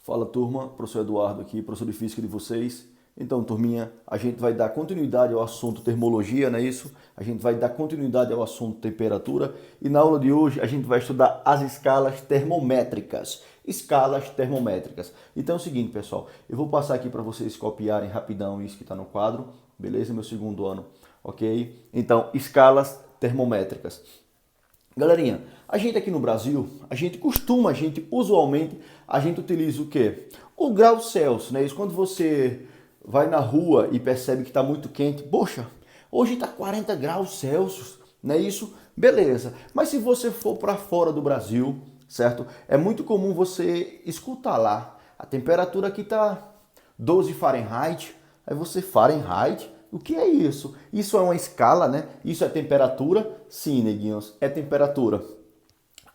Fala turma, professor Eduardo aqui, professor de Física de vocês. Então turminha, a gente vai dar continuidade ao assunto termologia, não é isso? A gente vai dar continuidade ao assunto temperatura e na aula de hoje a gente vai estudar as escalas termométricas. Escalas termométricas. Então é o seguinte pessoal, eu vou passar aqui para vocês copiarem rapidão isso que está no quadro, beleza? Meu segundo ano, ok? Então, escalas termométricas. Galerinha, a gente aqui no Brasil, usualmente, a gente utiliza o quê? O grau Celsius, né? Isso quando você vai na rua e percebe que está muito quente, poxa, hoje está 40 graus Celsius, não é isso? Beleza, mas se você for para fora do Brasil, certo? É muito comum você escutar lá, a temperatura aqui está 12 Fahrenheit, aí você Fahrenheit, o que é isso? Isso é uma escala, né? Isso é temperatura? Sim, neguinhos, é temperatura.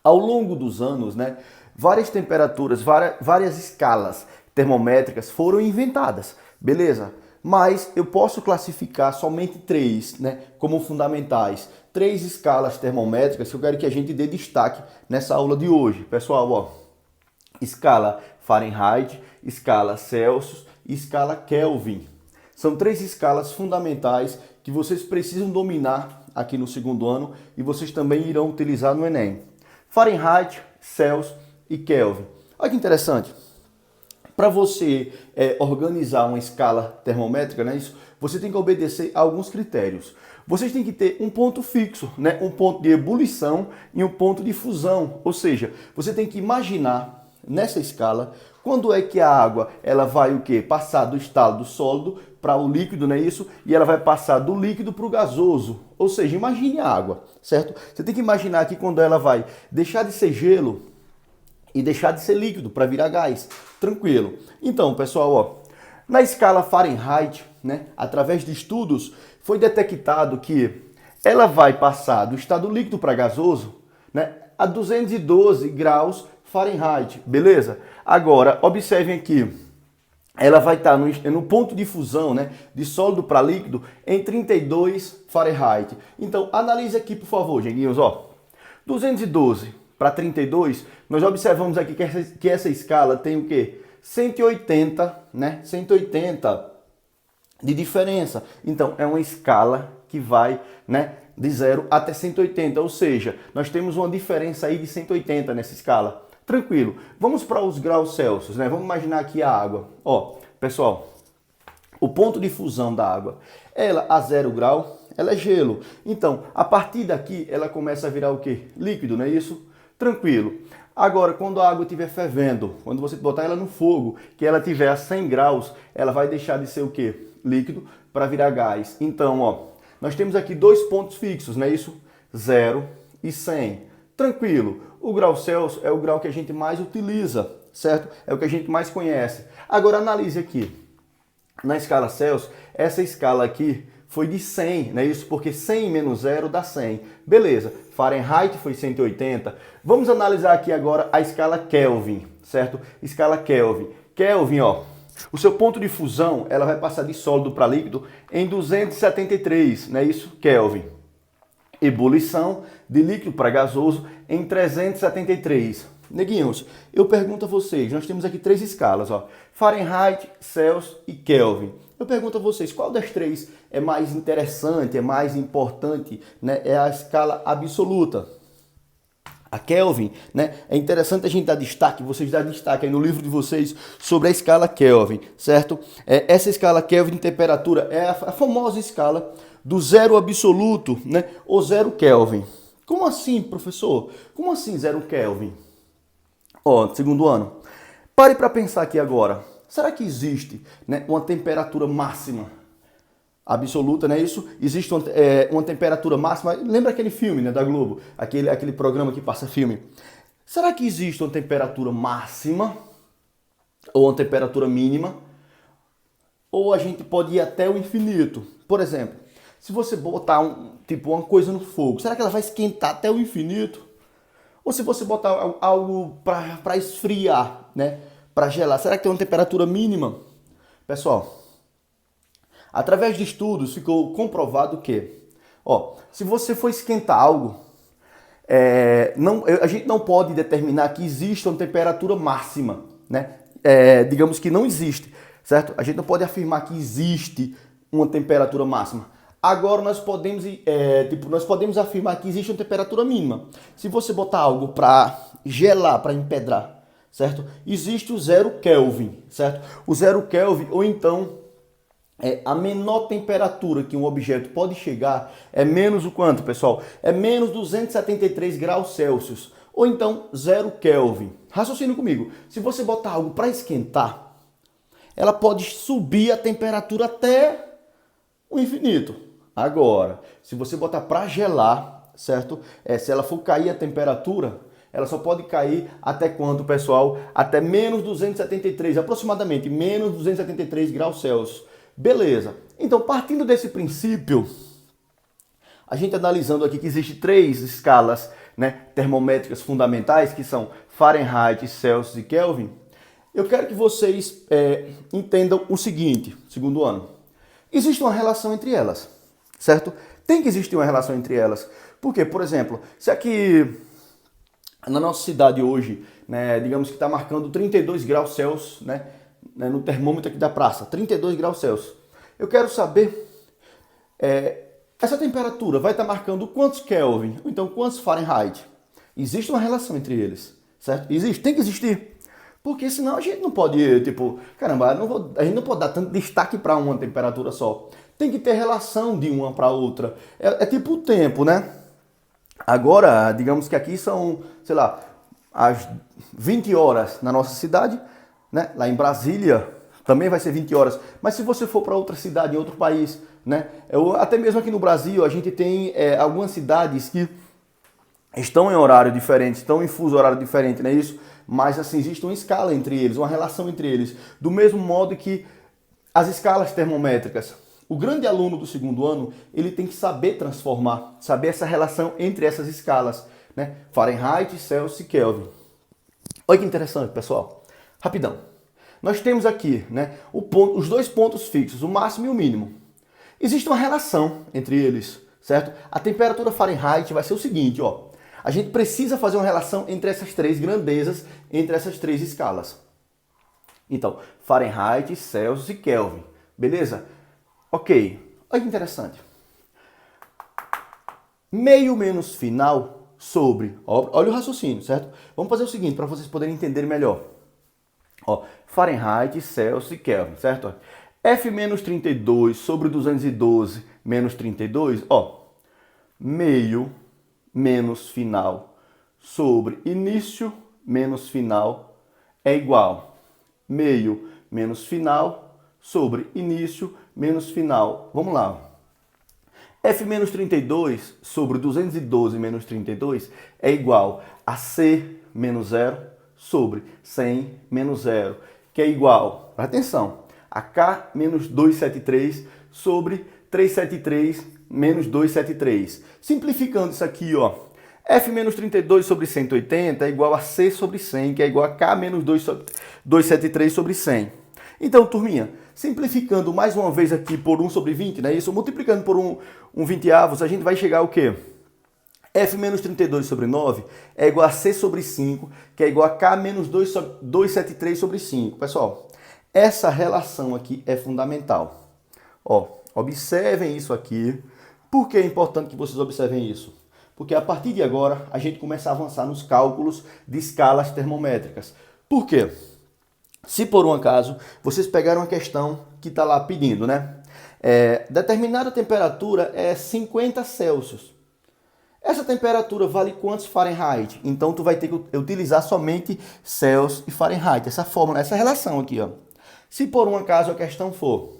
Ao longo dos anos, né, várias temperaturas, várias escalas termométricas foram inventadas, beleza? Mas eu posso classificar somente três, né, como fundamentais. Três escalas termométricas que eu quero que a gente dê destaque nessa aula de hoje. Pessoal, ó, escala Fahrenheit, escala Celsius e escala Kelvin. São três escalas fundamentais que vocês precisam dominar aqui no segundo ano e vocês também irão utilizar no Enem. Fahrenheit, Celsius e Kelvin. Olha que interessante. Para você organizar uma escala termométrica, né, você tem que obedecer a alguns critérios. Vocês têm que ter um ponto fixo, né, um ponto de ebulição e um ponto de fusão. Ou seja, você tem que imaginar nessa escala quando é que a água ela vai o quê? Passar do estado sólido para o líquido, não é isso? E ela vai passar do líquido para o gasoso. Ou seja, imagine a água, certo? Você tem que imaginar que quando ela vai deixar de ser gelo e deixar de ser líquido para virar gás. Tranquilo. Então, pessoal, ó, na escala Fahrenheit, né, através de estudos, foi detectado que ela vai passar do estado líquido para gasoso, né, a 212 graus Fahrenheit, beleza? Agora, observem aqui. Ela vai estar no ponto de fusão, né, de sólido para líquido em 32 Fahrenheit. Então, analise aqui, por favor, geninhos, ó. 212 para 32, nós observamos aqui que essa escala tem o quê? 180, né? 180 de diferença. Então, é uma escala que vai, né, de 0 até 180, ou seja, nós temos uma diferença aí de 180 nessa escala. Tranquilo. Vamos para os graus Celsius, né? Vamos imaginar aqui a água. Ó, pessoal, o ponto de fusão da água, ela a 0 grau, ela é gelo. Então, a partir daqui, ela começa a virar o quê? Líquido, não é isso? Tranquilo. Agora, quando a água estiver fervendo, quando você botar ela no fogo, que ela estiver a 100 graus, ela vai deixar de ser o quê? Líquido para virar gás. Então, ó, nós temos aqui dois pontos fixos, não é isso? 0 e 100. Tranquilo. O grau Celsius é o grau que a gente mais utiliza, certo? É o que a gente mais conhece. Agora analise aqui. Na escala Celsius, essa escala aqui foi de 100, não é isso? Porque 100 menos 0 dá 100. Beleza. Fahrenheit foi 180. Vamos analisar aqui agora a escala Kelvin, certo? Escala Kelvin. Kelvin, ó, o seu ponto de fusão, ela vai passar de sólido para líquido em 273, não é isso? Kelvin. Ebulição de líquido para gasoso em 373. Neguinhos, eu pergunto a vocês, nós temos aqui três escalas, ó, Fahrenheit, Celsius e Kelvin. Eu pergunto a vocês, qual das três é mais interessante, é mais importante, né? É a escala absoluta. A Kelvin, né? É interessante a gente dar destaque, vocês dar destaque aí no livro de vocês sobre a escala Kelvin, certo? Essa escala Kelvin de temperatura é a famosa escala do zero absoluto, né? Ou zero Kelvin. Como assim, professor? Como assim zero Kelvin? Ó, segundo ano. Pare para pensar aqui agora. Será que existe, né, uma temperatura máxima absoluta, não é isso? Existe uma temperatura máxima. Lembra aquele filme, né, da Globo? Aquele programa que passa filme. Será que existe uma temperatura máxima? Ou uma temperatura mínima? Ou a gente pode ir até o infinito? Por exemplo, se você botar uma coisa no fogo, será que ela vai esquentar até o infinito? Ou se você botar algo para esfriar, né? Para gelar, será que tem uma temperatura mínima? Pessoal, através de estudos ficou comprovado que, ó, se você for esquentar algo, a gente não pode determinar que exista uma temperatura máxima, né? digamos que não existe, certo? A gente não pode afirmar que existe uma temperatura máxima. Agora nós podemos afirmar que existe uma temperatura mínima. Se você botar algo para gelar, para empedrar, certo? Existe o 0 Kelvin, certo? O 0 Kelvin, ou então a menor temperatura que um objeto pode chegar é menos o quanto, pessoal? É menos 273 graus Celsius, ou então 0 Kelvin. Raciocine comigo. Se você botar algo para esquentar, ela pode subir a temperatura até o infinito. Agora, se você botar para gelar, certo? Se ela for cair a temperatura, ela só pode cair até quanto, pessoal? Até menos 273, aproximadamente menos 273 graus Celsius. Beleza. Então, partindo desse princípio, a gente analisando aqui que existem 3 escalas, né, termométricas fundamentais, que são Fahrenheit, Celsius e Kelvin, eu quero que vocês entendam o seguinte, segundo ano. Existe uma relação entre elas, certo? Tem que existir uma relação entre elas. Por quê? Por exemplo, se aqui na nossa cidade hoje, né, digamos que está marcando 32 graus Celsius, né, no termômetro aqui da praça, 32 graus Celsius. Eu quero saber, essa temperatura vai estar marcando quantos Kelvin, ou então quantos Fahrenheit? Existe uma relação entre eles, certo? Existe, tem que existir. Porque senão a gente não pode, caramba, a gente não pode dar tanto destaque para uma temperatura só. Tem que ter relação de uma para outra. É tipo o tempo, né? Agora, digamos que aqui são, sei lá, às 20 horas na nossa cidade, né? Lá em Brasília também vai ser 20 horas. Mas se você for para outra cidade, em outro país, né? Até mesmo aqui no Brasil, a gente tem algumas cidades que estão em horário diferente, estão em fuso horário diferente, não é isso? Mas assim, existe uma escala entre eles, uma relação entre eles. Do mesmo modo que as escalas termométricas. O grande aluno do segundo ano, ele tem que saber transformar, saber essa relação entre essas escalas, né? Fahrenheit, Celsius e Kelvin. Olha que interessante, pessoal. Rapidão. Nós temos aqui, né, os 2 pontos fixos, o máximo e o mínimo. Existe uma relação entre eles, certo? A temperatura Fahrenheit vai ser o seguinte, ó. A gente precisa fazer uma relação entre essas 3 grandezas, entre essas 3 escalas. Então, Fahrenheit, Celsius e Kelvin. Beleza? Ok. Olha que interessante. Meio menos final sobre... Olha o raciocínio, certo? Vamos fazer o seguinte, para vocês poderem entender melhor. Ó, Fahrenheit, Celsius e Kelvin, certo? F menos 32 sobre 212 menos 32, ó. Meio menos final sobre início menos final é igual. Meio menos final sobre início menos final. Vamos lá. F menos 32 sobre 212 menos 32 é igual a C menos 0 sobre 100 menos 0, que é igual, presta atenção, a K menos 273 sobre 373 menos 273. Simplificando isso aqui, ó, F menos 32 sobre 180 é igual a C sobre 100, que é igual a K menos 273 sobre 100. Então, turminha, simplificando mais uma vez aqui por 1 sobre 20, né? Isso, multiplicando por 1 20avos, a gente vai chegar ao quê? F menos 32 sobre 9 é igual a C sobre 5, que é igual a K menos 273 sobre 5. Pessoal, essa relação aqui é fundamental. Ó, observem isso aqui. Por que é importante que vocês observem isso? Porque a partir de agora a gente começa a avançar nos cálculos de escalas termométricas. Por quê? Se por um acaso vocês pegaram uma questão que está lá pedindo, né? Determinada temperatura é 50 Celsius. Essa temperatura vale quantos Fahrenheit? Então tu vai ter que utilizar somente Celsius e Fahrenheit. Essa fórmula, essa relação aqui, ó. Se por um acaso a questão for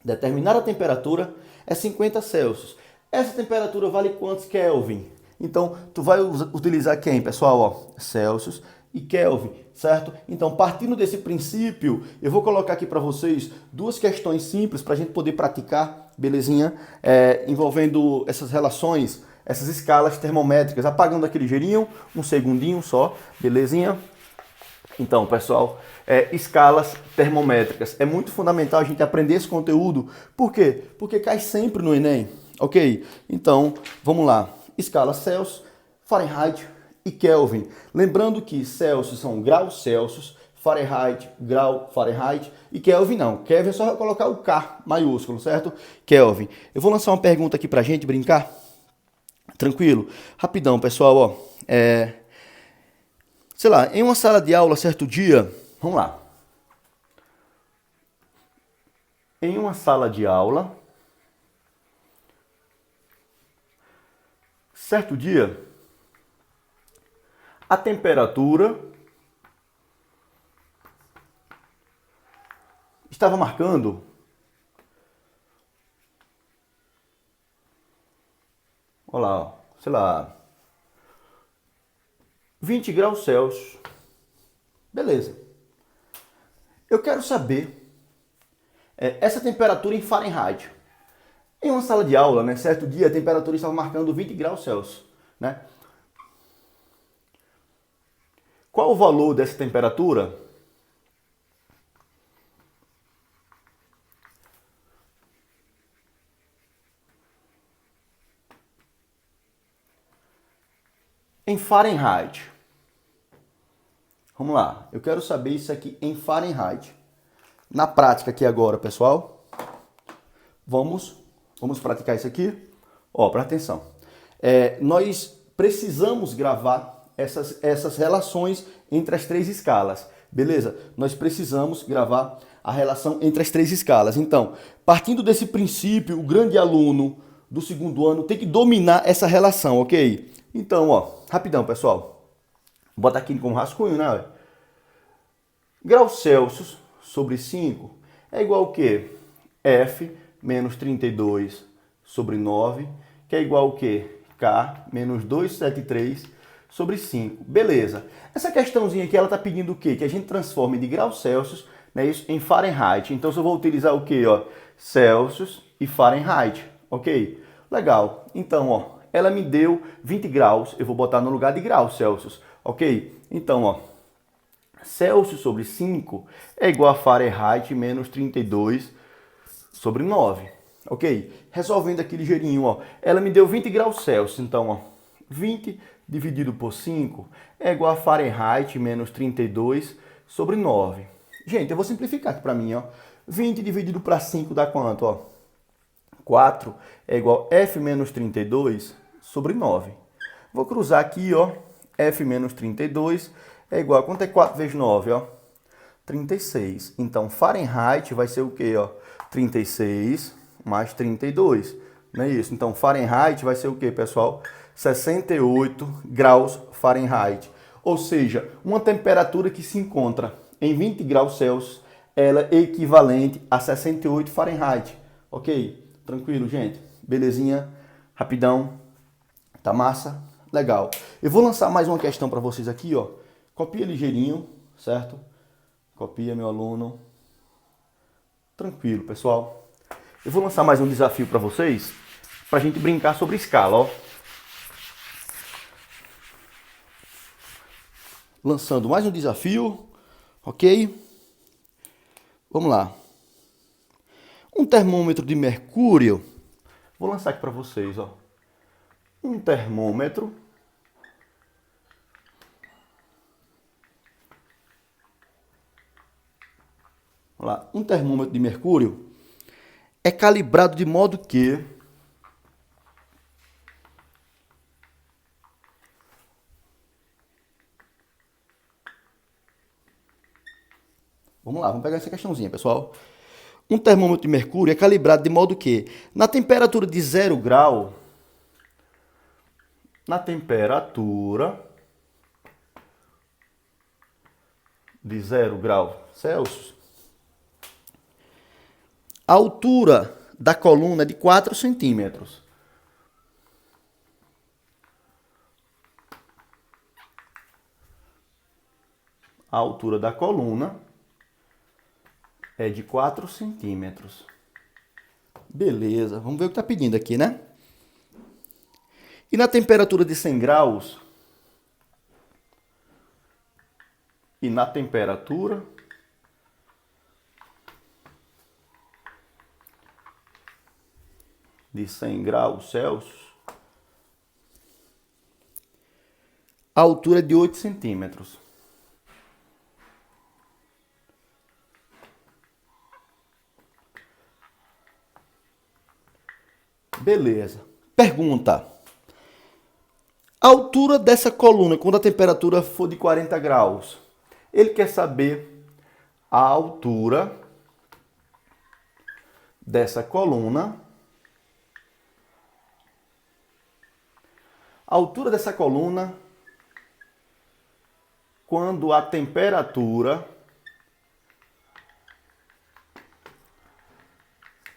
determinada temperatura é 50 Celsius. Essa temperatura vale quantos Kelvin? Então tu vai utilizar quem, pessoal? Ó, Celsius e Kelvin, certo? Então, partindo desse princípio, eu vou colocar aqui para vocês 2 questões simples para a gente poder praticar, belezinha? Envolvendo essas relações, essas escalas termométricas, apagando aqui ligeirinho, um segundinho só, belezinha? Então, pessoal, escalas termométricas. É muito fundamental a gente aprender esse conteúdo. Por quê? Porque cai sempre no Enem, ok? Então, vamos lá. Escala Celsius, Fahrenheit e Kelvin. Lembrando que Celsius são graus Celsius, Fahrenheit, grau, Fahrenheit. E Kelvin não. Kelvin é só colocar o K maiúsculo, certo? Kelvin. Eu vou lançar uma pergunta aqui pra gente brincar. Tranquilo? Rapidão, pessoal, ó. Sei lá, em uma sala de aula, certo dia... Vamos lá. Em uma sala de aula... Certo dia... A temperatura... Estava marcando... Olha lá, ó, sei lá... 20 graus Celsius. Beleza. Eu quero saber essa temperatura em Fahrenheit. Em uma sala de aula, né, certo dia, a temperatura estava marcando 20 graus Celsius. Né? Qual o valor dessa temperatura? Em Fahrenheit. Vamos lá, eu quero saber isso aqui em Fahrenheit. Na prática aqui agora, pessoal, vamos praticar isso aqui. Ó, presta atenção. Nós precisamos gravar essas relações entre as três escalas, beleza? Nós precisamos gravar a relação entre as três escalas. Então, partindo desse princípio, o grande aluno do segundo ano tem que dominar essa relação, ok? Então, ó, rapidão, pessoal. Vou botar aqui com rascunho, né? Graus Celsius sobre 5 é igual ao quê? F menos 32 sobre 9, que é igual ao quê? K menos 273 sobre 5. Beleza. Essa questãozinha aqui, ela está pedindo o quê? Que a gente transforme de graus Celsius, né, isso, em Fahrenheit. Então, eu vou utilizar o quê? Ó? Celsius e Fahrenheit, ok? Legal. Então, ó, ela me deu 20 graus, eu vou botar no lugar de graus Celsius, ok? Então, ó, Celsius sobre 5 é igual a Fahrenheit menos 32 sobre 9, ok? Resolvendo aqui ligeirinho, ó, ela me deu 20 graus Celsius, então, ó, 20 dividido por 5 é igual a Fahrenheit menos 32 sobre 9. Gente, eu vou simplificar aqui para mim, ó. 20 dividido para 5 dá quanto, ó? 4 é igual a F menos 32 sobre 9. Vou cruzar aqui, ó. F menos 32 é igual a quanto é 4 vezes 9, ó? 36. Então, Fahrenheit vai ser o quê, ó? 36 mais 32. Não é isso? Então, Fahrenheit vai ser o quê, pessoal? 68 graus Fahrenheit. Ou seja, uma temperatura que se encontra em 20 graus Celsius, ela é equivalente a 68 Fahrenheit. Ok? Tranquilo, gente? Belezinha? Rapidão? Tá massa? Legal. Eu vou lançar mais uma questão para vocês aqui, ó. Copia ligeirinho, certo? Copia, meu aluno. Tranquilo, pessoal. Eu vou lançar mais um desafio para vocês, para a gente brincar sobre escala, ó. Lançando mais um desafio, ok? Vamos lá. Um termômetro de mercúrio. Vou lançar aqui para vocês, ó. Um termômetro um termômetro de mercúrio é calibrado de modo que vamos lá, vamos pegar essa questãozinha, pessoal. Um termômetro de mercúrio é calibrado de modo que na temperatura de 0 grau, na temperatura de 0 graus Celsius, a altura da coluna é de 4 centímetros. A altura da coluna é de 4 centímetros. Beleza, vamos ver o que está pedindo aqui, né? E na temperatura de 100 graus, e na temperatura de 100 graus Celsius, a altura é de 8 centímetros. Beleza. Pergunta. A altura dessa coluna, quando a temperatura for de 40 graus, ele quer saber a altura dessa coluna. A altura dessa coluna quando a temperatura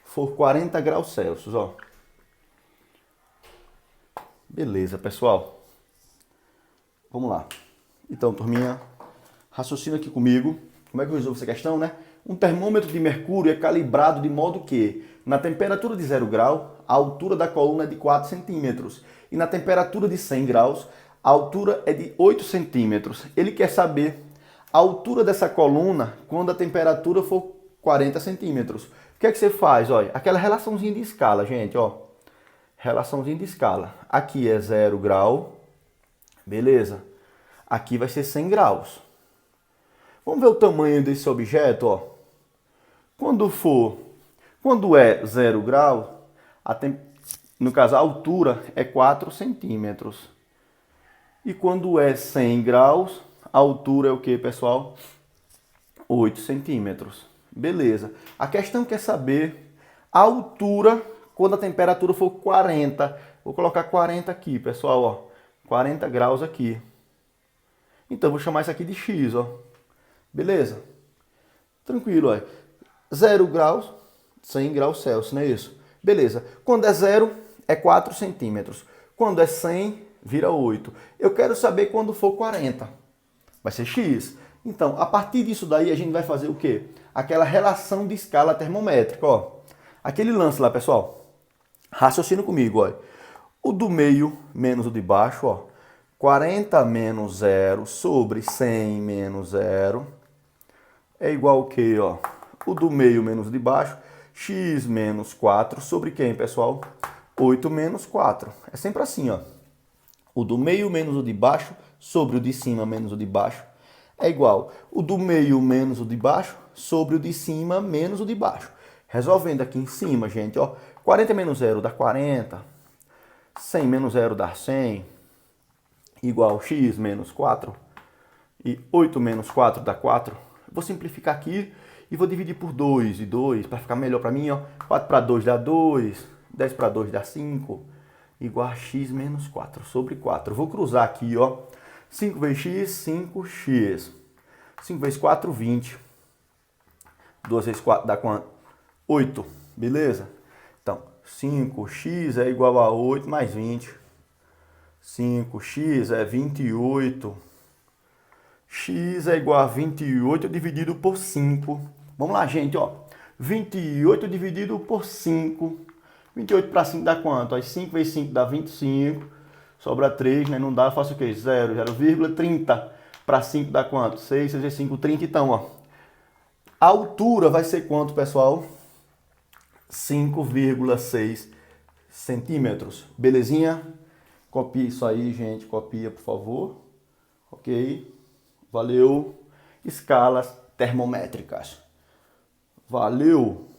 for 40 graus Celsius, ó. Beleza, pessoal. Vamos lá. Então, turminha, raciocina aqui comigo. Como é que eu resolvo essa questão, né? Um termômetro de mercúrio é calibrado de modo que, na temperatura de 0 grau, a altura da coluna é de 4 centímetros. E na temperatura de 100 graus, a altura é de 8 centímetros. Ele quer saber a altura dessa coluna quando a temperatura for 40 centímetros. O que é que você faz? Olha, aquela relaçãozinha de escala, gente, ó. Relaçãozinha de escala. Aqui é 0 grau, beleza? Aqui vai ser 100 graus. Vamos ver o tamanho desse objeto, ó. Quando é 0 grau, no caso a altura é 4 centímetros. E quando é 100 graus, a altura é o que, pessoal? 8 centímetros. Beleza. A questão quer saber a altura quando a temperatura for 40. Vou colocar 40 aqui, pessoal, ó. 40 graus aqui. Então, vou chamar isso aqui de X, ó. Beleza? Tranquilo, ó. 0 graus, 100 graus Celsius, não é isso? Beleza. Quando é 0, é 4 centímetros. Quando é 100, vira 8. Eu quero saber quando for 40. Vai ser X. Então, a partir disso daí, a gente vai fazer o quê? Aquela relação de escala termométrica, ó. Aquele lance lá, pessoal. Raciocina comigo, ó. O do meio menos o de baixo, ó. 40 menos 0 sobre 100 menos 0 é igual ao quê, ó? O do meio menos o de baixo, x menos 4 sobre quem, pessoal? 8 menos 4. É sempre assim, ó. O do meio menos o de baixo sobre o de cima menos o de baixo é igual o do meio menos o de baixo sobre o de cima menos o de baixo. Resolvendo aqui em cima, gente, ó. 40 menos 0 dá 40. 100 menos 0 dá 100. Igual x menos 4. E 8 menos 4 dá 4. Vou simplificar aqui e vou dividir por 2 e 2 para ficar melhor para mim, ó. 4 para 2 dá 2. 10 para 2 dá 5. Igual a x menos 4 sobre 4. Vou cruzar aqui, ó. 5 vezes x, 5x. 5 vezes 4, 20. 2 vezes 4 dá quanto? 8. Beleza? Então, 5x é igual a 8 mais 20. 5x é 28. X é igual a 28 dividido por 5. Vamos lá, gente, ó. 28 dividido por 5. 28 para 5 dá quanto? Aí 5 vezes 5 dá 25. Sobra 3, né? Não dá, eu faço o quê? 0, 0,30. Para 5 dá quanto? 6 vezes 5, 30. Então, ó. A altura vai ser quanto, pessoal? 5,6 centímetros. Belezinha? Copia isso aí, gente. Copia, por favor. Ok? Valeu. Escalas termométricas. Valeu!